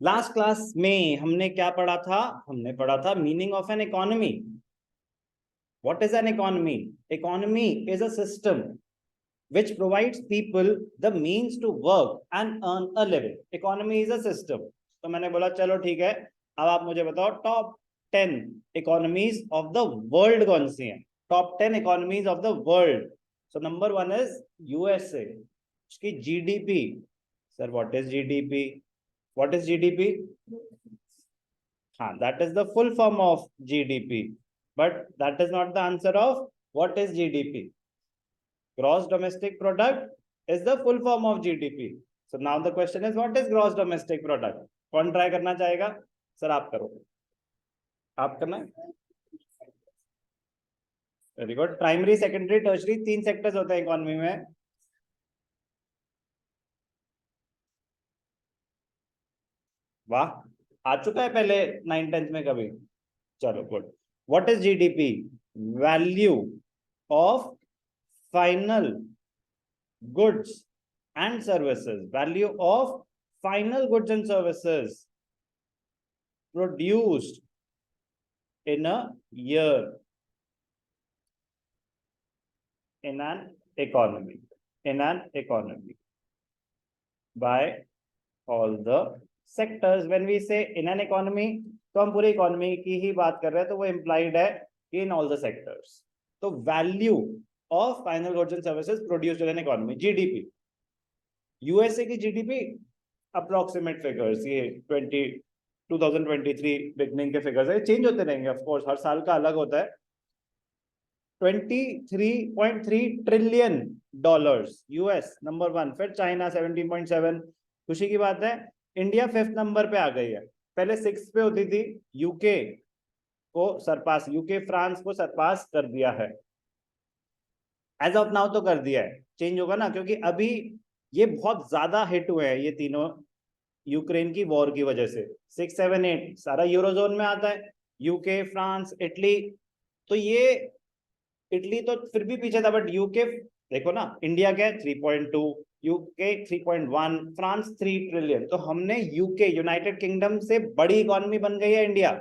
Last class में हमने क्या पढ़ा था? हमने पढ़ा था meaning of an economy. What is an economy? Economy is a system which provides people the means to work and earn a living. Economy is a system. तो मैंने बोला चलो ठीक है, अब आप मुझे बताओ top 10 economies of the world कौन सी हैं? Top 10 economies of the world. So number 1 is USA. उसकी GDP. Sir what is GDP? What is GDP? हाँ, that is the full form of GDP, but that is not the answer of what is GDP. Gross domestic product is the full form of GDP. So now the question is, what is gross domestic product? कौन try करना चाहेगा? Sir आप करो. आप करना है? Very good. Primary, secondary, tertiary, 3 sectors होते हैं इकोनॉमी में. वाह, आ चुका है पहले 9th-10th में कभी? चलो good. What is GDP? Value of final goods and services. Value of final goods and services produced in a year in an economy. In an economy by all the sectors. When we say in an economy, तो हम पूरी economy की ही बात कर रहे हैं, तो वो इम्प्लाइड है कि इन ऑल द सेक्टर्स. तो value of final goods and services produced in an economy, GDP. USA की जीडीपी अप्रोक्सीमेट फिगर्स, ये 2023 बिगनिंग के फिगर्स है, चेंज होते रहेंगे ऑफ कोर्स, हर साल का अलग होता है. 23.3 ट्रिलियन डॉलर्स यूएस नंबर 1. फिर चाइना 17.7. खुशी की बात है, इंडिया 5th नंबर पे आ गई है. पहले 6th पे होती थी. यूके को सरपास, यूके फ्रांस को सरपास कर दिया है. एज ऑफ नाउ तो कर दिया है, चेंज होगा ना, क्योंकि अभी ये बहुत ज्यादा हिट हुए हैं ये तीनों यूक्रेन की वॉर की वजह से. 6, 7, 8 सारा यूरोजोन में आता है. UK, France, Italy. तो ये इटली तो फिर भी पीछे था, बट यूके देखो ना, इंडिया क्या है 3.2, यूके 3.1, फ्रांस 3 ट्रिलियन. तो हमने यूके, यूनाइटेड किंगडम से बड़ी इकोनॉमी बन गई है इंडिया.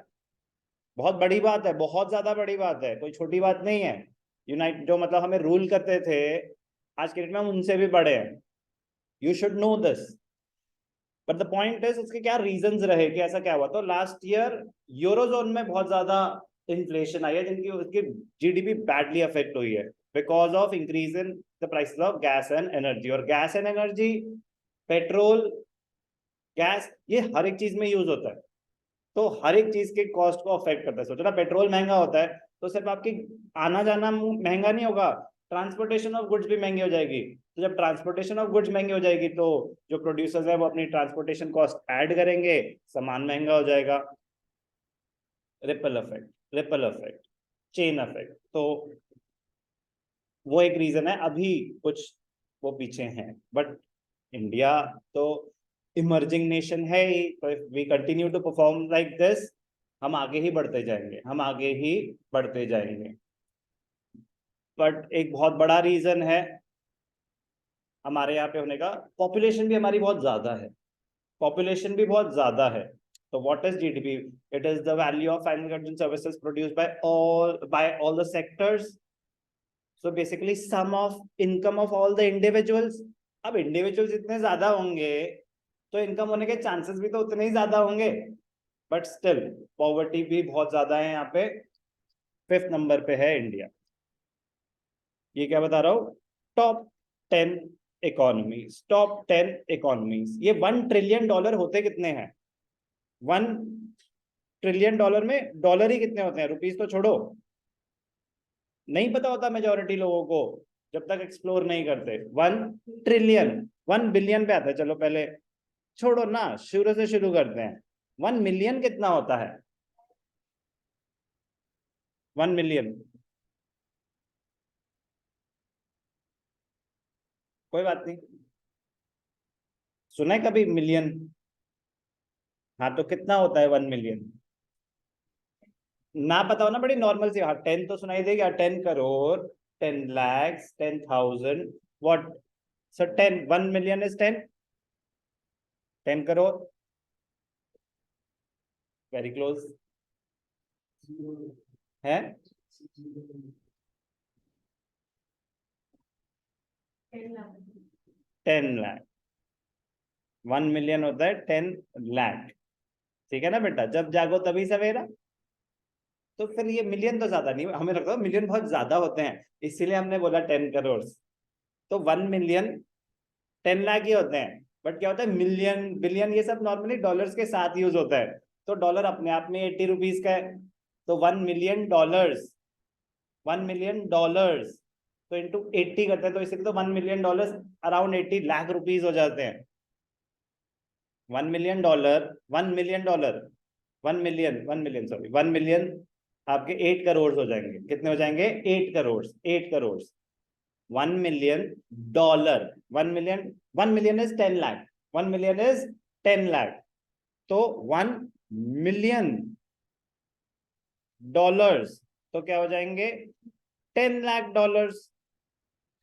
बहुत बड़ी बात है, बहुत ज्यादा बड़ी बात है, कोई छोटी बात नहीं है. यूनाइट जो मतलब हमें रूल करते थे आज के डेट में, हम उनसे भी बड़े हैं. You should know this. But the point is, उसके क्या रीजंस रहे कि ऐसा क्या हुआ? तो लास्ट ईयर यूरोजोन में बहुत ज्यादा इन्फ्लेशन आई है, जिनकी उसकी जीडीपी बैडली अफेक्ट हुई है because of increase in the prices of gas and energy. और gas and energy, petrol, gas, ये हर एक चीज में यूज होता है, तो हर एक चीज के कॉस्ट को अफेक्ट करता है. सोचो ना, पेट्रोल महंगा होता है तो सिर्फ आपकी आना जाना महंगा नहीं होगा, ट्रांसपोर्टेशन ऑफ गुड्स भी महंगी हो जाएगी. तो जब ट्रांसपोर्टेशन ऑफ गुड्स महंगी हो जाएगी, तो जो प्रोड्यूसर्स है वो अपनी ट्रांसपोर्टेशन कॉस्ट ऐड करेंगे, सामान महंगा हो जाएगा. Ripple effect, ripple effect, chain effect. तो वो एक रीजन है. अभी कुछ वो पीछे हैं, बट इंडिया तो इमर्जिंग नेशन है ही, तो if we continue to perform like this, हम आगे ही बढ़ते जाएंगे, हम आगे ही बढ़ते जाएंगे. बट एक बहुत बड़ा रीजन है हमारे यहाँ पे होने का, पॉपुलेशन भी हमारी बहुत ज्यादा है. पॉपुलेशन भी बहुत ज्यादा है. तो what is GDP? It is the value of final goods and services produced by all the sectors. So basically sum of income of all the individuals. अब इंडिविजुअल्स इतने ज्यादा होंगे तो इनकम होने के चांसेस भी तो उतने ही ज्यादा होंगे, बट स्टिल पॉवर्टी भी बहुत ज्यादा है यहाँ पे. 5th नंबर पे है इंडिया. ये क्या बता रहा हूँ? Top 10 economies. Top 10 economies. ये $1 ट्रिलियन होते कितने हैं? $1 ट्रिलियन में डॉलर ही कितने होते हैं? रुपीज तो छोड़ो, नहीं पता होता मेजोरिटी लोगों को जब तक एक्सप्लोर नहीं करते. 1 ट्रिलियन, 1 बिलियन पे आता है. चलो पहले छोड़ो ना, शुरू से शुरू करते हैं. 1 मिलियन कितना होता है? 1 मिलियन, कोई बात नहीं, सुना है कभी मिलियन? हाँ, तो कितना होता है 1 मिलियन? ना पता हो ना, बड़ी नॉर्मल सी. हाँ, 10 तो सुनाई देगी. 10 crore, 10 lakhs, 10,000, what? Sir 10, 1 million is 10. 10 crore. Very close है। 10 लाख। 1 मिलियन होता है 10 लाख। ठीक है ना बेटा, जब जागो तभी सवेरा। तो फिर ये मिलियन तो ज्यादा नहीं, हमें लगता है मिलियन बहुत ज्यादा होते हैं, इसीलिए हमने बोला 10 करोड़। तो 1 मिलियन 10 लाख ही होते हैं। बट क्या होता है, मिलियन बिलियन ये सब नॉर्मली डॉलर्स के साथ यूज होता है। तो डॉलर अपने आप में 80 रुपीज का है। तो 1 मिलियन डॉलर्स, 1 मिलियन डॉलर्स तो इंटू 80 करते हैं, तो इसलिए तो 1 million dollars around 80 lakh rupees हो जाते हैं। 1 million dollar, 1 million dollar, 1 million sorry 1 million आपके 8 करोड़ हो जाएंगे। कितने हो जाएंगे? 8 crore. 8 crore. 1 million dollar, 1 million, 1 million is 10 lakh, 1 million is 10 lakh. तो 1 मिलियन डॉलर्स तो क्या हो जाएंगे? 10 लाख डॉलर्स।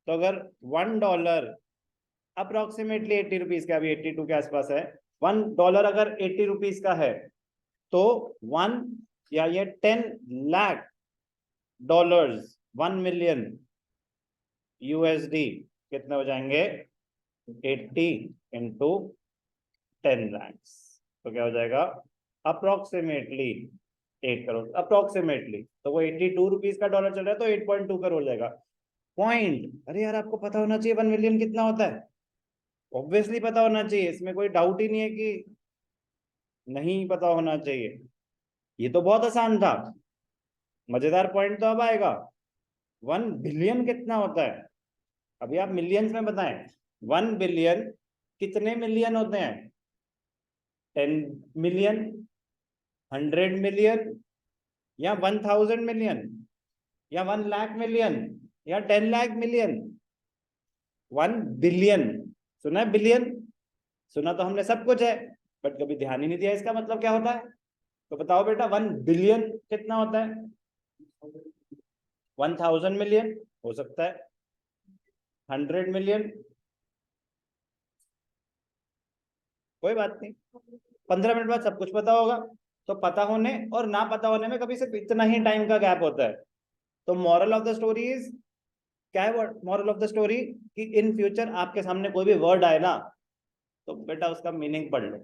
तो अगर $1 अप्रोक्सीमेटली 80 रुपीज का, अभी 82 के आसपास है, $1 अगर 80 रुपीज का है, तो 1 या ये 10 लाख डॉलर्स, 1 मिलियन USD कितने हो जाएंगे? 80 इंटू 10 लाख। तो क्या हो जाएगा? अप्रोक्सीमेटली 8 करोड़। अप्रोक्सीमेटली तो वो 82 रुपीज का डॉलर चल रहा है, तो 8.2 करोड़ जाएगा। पॉइंट, अरे यार आपको पता होना चाहिए 1 मिलियन कितना होता है। ऑब्वियसली पता होना चाहिए, इसमें कोई डाउट ही नहीं है कि नहीं पता होना चाहिए। ये तो बहुत आसान था। मजेदार पॉइंट तो अब आएगा। 1 बिलियन कितना होता है? अभी आप मिलियंस में बताएं। 1 बिलियन कितने मिलियन होते हैं? 10 मिलियन, 100 मिलियन, या 1000 मिलियन, या 1 लाख मिलियन, या 10 लाख मिलियन? 1 बिलियन। सुना है बिलियन? सुना तो हमने सब कुछ है, बट कभी ध्यान ही नहीं दिया इसका मतलब क्या होता है। तो बताओ बेटा, 1 बिलियन कितना होता है? 1000 मिलियन हो सकता है, 100 मिलियन, कोई बात नहीं, 15 मिनट बाद सब कुछ पता होगा। तो पता होने और ना पता होने में कभी सिर्फ इतना ही टाइम का गैप होता है। तो moral of the story is, क्या है मॉरल ऑफ द स्टोरी? कि इन फ्यूचर आपके सामने कोई भी वर्ड आए ना, तो बेटा उसका मीनिंग पढ़ लो,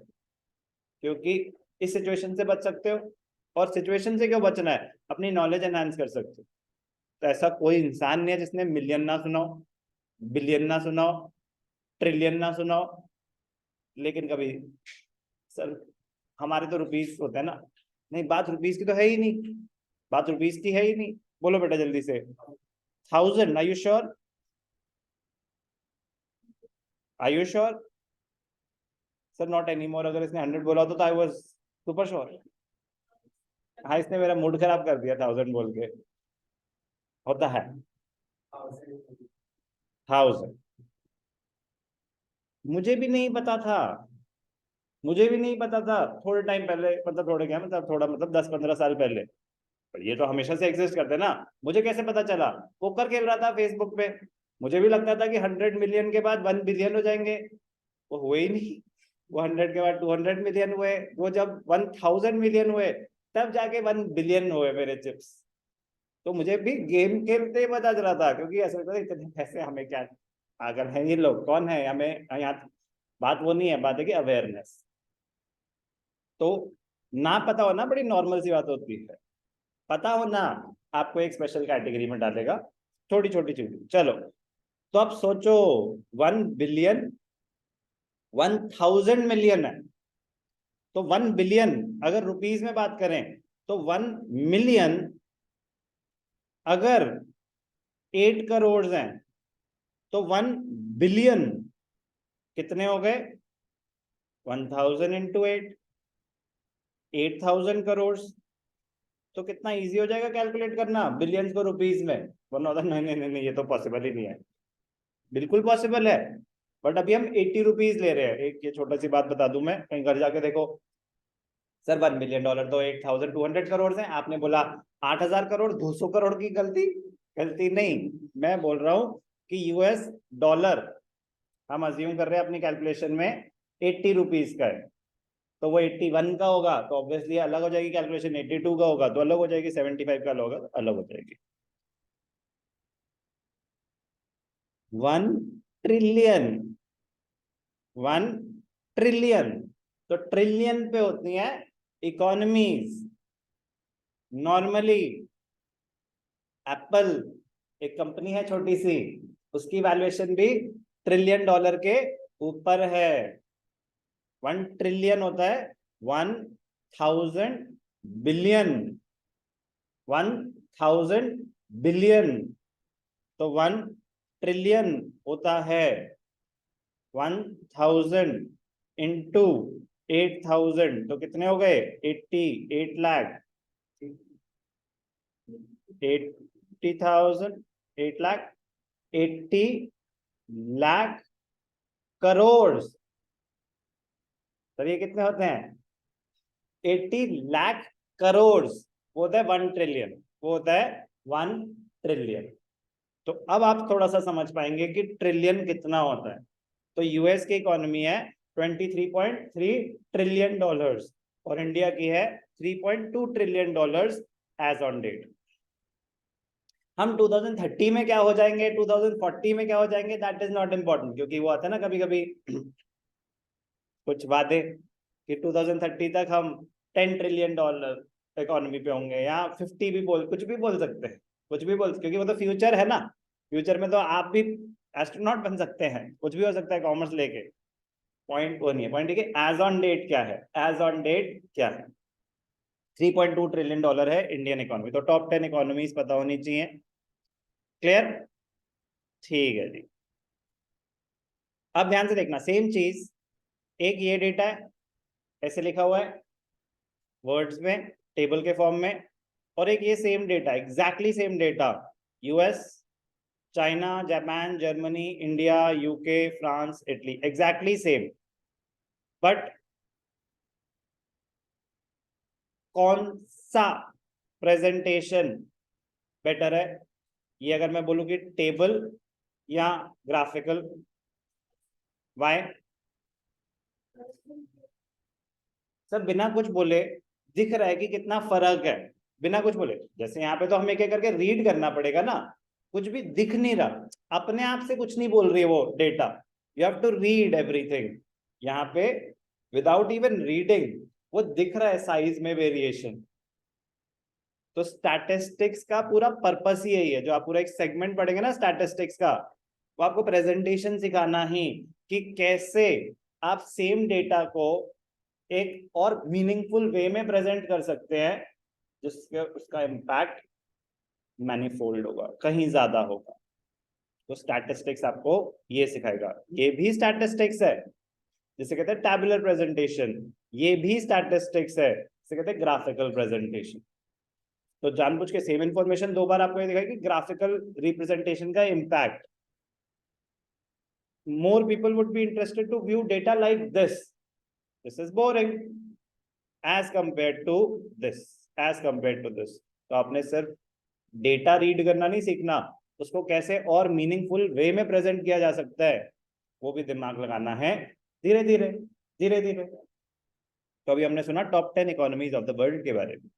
क्योंकि इस सिचुएशन से बच सकते हो। और सिचुएशन से क्यों बचना है? अपनी नॉलेज एनहांस कर सकते हो। तो ऐसा कोई इंसान नहीं है जिसने मिलियन ना सुनाओ, बिलियन ना सुनाओ, ट्रिलियन ना सुनाओ, लेकिन कभी सर हमारे तो रुपीस होते हैं ना। नहीं, बात रुपीस की तो है ही नहीं, बात रुपीस की है ही नहीं। बोलो बेटा जल्दी से। 1000, are you sure? Are you sure? Sir not any more. अगर इसने 100 बोला तो आई वाज सुपर श्योर। हाँ, इसने मेरा मूड खराब कर दिया 1000 बोल के। होता है 1000। मुझे भी नहीं पता था, मुझे भी नहीं पता था थोड़े टाइम पहले, मतलब थोड़े क्या, मतलब थोड़ा, मतलब 10-15 साल पहले। पर ये तो हमेशा से एग्जिस्ट करते हैं ना। मुझे कैसे पता चला? पोकर खेल रहा था फेसबुक पे, मुझे भी लगता था कि 100 मिलियन के बाद 1 बिलियन हो जाएंगे। वो हुए ही नहीं। वो 100 के बाद 200 मिलियन हुए, वो जब 1000 मिलियन हुए तब जाके 1 बिलियन हुए मेरे चिप्स। तो मुझे भी गेम खेलते ही पता चला था, क्योंकि ऐसा लगता था इतने पैसे हमें क्या, पागल है ये लोग, कौन है हमें यहाँ। बात वो नहीं है, बात है कि अवेयरनेस। तो ना पता होना बड़ी नॉर्मल सी बात होती है। पता होना आपको एक स्पेशल कैटेगरी में डालेगा, छोटी छोटी चीजें। चलो, तो अब सोचो, 1 बिलियन 1000 मिलियन है। तो 1 बिलियन अगर रुपीस में बात करें, तो 1 मिलियन अगर 8 करोड़ हैं, तो 1 बिलियन कितने हो गए? 1000 इंटू 8, 8000 करोड़। तो कितना इजी हो जाएगा कैलकुलेट करना बिलियंस को रुपीस में। वरना होता नहीं नहीं नहीं नहीं, ये तो पॉसिबल ही नहीं है। बिल्कुल पॉसिबल है, बट अभी हम 80 रुपीज ले रहे हैं। एक ये छोटा सी बात बता दूं, मैं कहीं घर जाके देखो, सर $1 बिलियन तो 8200 करोड़ है, आपने बोला 8000 करोड़, 200 करोड़ की गलती। गलती नहीं, मैं बोल रहा हूं कि US डॉलर हम अज्यूम कर रहे हैं अपनी कैलकुलेशन में 80 रुपीज का है। तो वो 81 का होगा, तो ऑब्वियसली अलग हो जाएगी कैलकुलेशन, 82 का होगा तो अलग हो जाएगी, 75 का होगा तो अलग हो जाएगी। 1 ट्रिलियन, 1 ट्रिलियन, तो ट्रिलियन पे होती है इकोनॉमीज। नॉर्मली एप्पल एक कंपनी है छोटी सी, उसकी वैल्यूएशन भी $1 ट्रिलियन के ऊपर है। 1 ट्रिलियन होता है 1000 बिलियन, 1000 बिलियन, तो 1 ट्रिलियन होता है 1000 × 8000, तो कितने हो गए? 88 लाख, 80,000, 8 लाख, 80 लाख करोड़। तो ये कितने होते हैं? 80 लाख करोड़, वो होता है 1 ट्रिलियन, वो होता है 1 ट्रिलियन। तो अब आप थोड़ा सा समझ पाएंगे कि ट्रिलियन कितना होता है। तो यूएस की इकोनॉमी है $23.3 ट्रिलियन और इंडिया की है $3.2 ट्रिलियन एज ऑन डेट। हम 2030 में क्या हो जाएंगे, 2040 में क्या हो जाएंगे, दैट इज नॉट इम्पोर्टेंट, क्योंकि वो आता है ना कभी कभी कुछ वादे कि 2030 तक हम $10 ट्रिलियन इकोनॉमी पे होंगे, या 50 भी बोल, कुछ भी बोल सकते हैं, कुछ भी बोल, क्योंकि वो तो फ्यूचर है ना। फ्यूचर में तो आप भी एस्ट्रोनॉट बन सकते हैं, कुछ भी हो सकता है कॉमर्स लेके। पॉइंट वो नहीं है, पॉइंट ठीक है एज ऑन डेट क्या है, एज ऑन डेट क्या है। $3.2 ट्रिलियन है इंडियन इकोनॉमी, तो टॉप 10 इकोनॉमीज पता होनी चाहिए। क्लियर? ठीक है जी। अब ध्यान से देखना, सेम चीज, एक ये डेटा है ऐसे लिखा हुआ है वर्ड्स में, टेबल के फॉर्म में, और एक ये same data, exactly same data, US, China, Japan, Germany, India, UK, France, Italy, exactly same, but कौन सा प्रेजेंटेशन बेटर है? ये अगर मैं बोलूं कि टेबल या ग्राफिकल, वाई? सब बिना कुछ बोले दिख रहा है कि कितना फर्क है, बिना कुछ बोले। जैसे यहाँ पे तो हमें क्या करके रीड करना पड़ेगा ना, कुछ भी दिख नहीं रहा, अपने आप से कुछ नहीं बोल रही है वो data, you have to read everything. यहाँ पे विदाउट इवन रीडिंग वो दिख रहा है साइज में वेरिएशन। तो स्टैटिस्टिक्स का पूरा पर्पस ही यही है, जो आप पूरा एक सेगमेंट पढ़ेंगे ना स्टैटिस्टिक्स का, वो आपको प्रेजेंटेशन सिखाना ही कि कैसे आप सेम डेटा को एक और मीनिंगफुल वे में प्रेजेंट कर सकते हैं, जिसके उसका इम्पैक्ट मैनीफोल्ड होगा, कहीं ज्यादा होगा। तो स्टैटिस्टिक्स आपको ये सिखाएगा। ये भी स्टैटिस्टिक्स है, जिसे कहते हैं टैबुलर प्रेजेंटेशन, ये भी स्टैटिस्टिक्स है, जिसे कहते हैं ग्राफिकल प्रेजेंटेशन। तो जानबूझ के सेम इंफॉर्मेशन दो बार आपको ये दिखाई कि ग्राफिकल रिप्रेजेंटेशन का impact. More people would be interested to view data like this is boring as compare to this, as compare to this. तो आपने सिर्फ डेटा रीड करना नहीं सीखना, उसको कैसे और मीनिंगफुल वे में प्रेजेंट किया जा सकता है वो भी दिमाग लगाना है, धीरे धीरे धीरे धीरे। तो अभी हमने सुना top 10 economies of the world के बारे में।